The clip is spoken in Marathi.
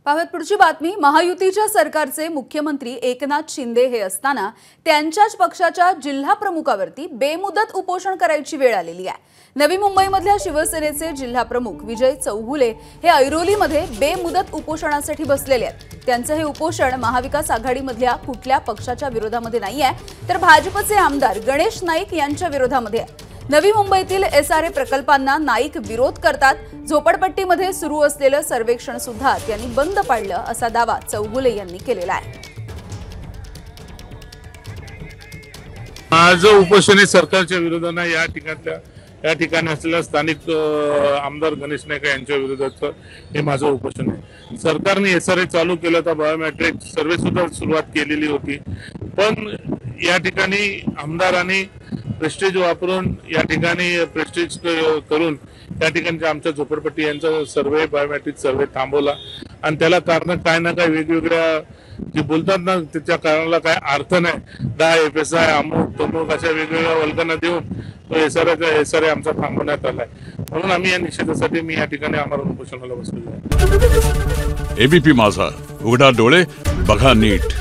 पाहत पुढची बातमी। महायुतीच्या सरकारचे मुख्यमंत्री एकनाथ शिंदे हे असताना त्यांच्याच पक्षाच्या जिल्हा प्रमुखावरती बेमुदत उपोषण करायची वेळ आलेली आहे। नवी मुंबईमधल्या शिवसेनेचे जिल्हा प्रमुख विजय चौगुले हे ऐरोलीमध्ये बेमुदत उपोषणासाठी बसलेले आहेत। त्यांचे हे उपोषण महाविकास आघाडीमधल्या कुठल्या पक्षाच्या विरोधामध्ये नाहीये, तर भाजपचे आमदार गणेश नाईक यांच्या विरोधामध्ये आहे। नवी मुंबईतील एसआरए प्रकल्पांना नाईक विरोध करतात। झोपडपट्टीमध्ये सुरू असलेलं सर्वेक्षण सुद्धा त्यांनी बंद पाडलं असा दावा चौगुले यांनी केलेला आहे। माझं उपोषण हे सरकारच्या विरोधानं या ठिकाणी असलेल्या स्थानिक आमदार गणेश नाईक यांच्या विरोधाचं हे माझं उपोषण आहे। सरकारने एसआरए चालू केलं तर बायोमेट्रिक सर्वे सुद्धा सुरुवात केलेली होती, पण या ठिकाणी आमदारांनी प्रेस्टीज वापरून या ठिकाणी प्रेस्टीज करून या ठिकाणी आमच्या झोपडपट्टी यांचा सर्वे बायोमेट्रिक सर्वे थांबवला आणि त्याला कारण काय ना काय वेगवेगळ्या जे बोलतात ना त्याच्या कारणाला काय अर्थ नाही। 10 FSI अमुक तमुक अशा वेगवेगळ्या वल्गना देऊन तो एसआरए आमचा थांबवण्यात आलाय। म्हणून आम्ही या निषेधासाठी मी या ठिकाणी आमरण उपोषणाला बसलेलो आहे। एबीपी माझा, उघडा डोळे बघा नीट।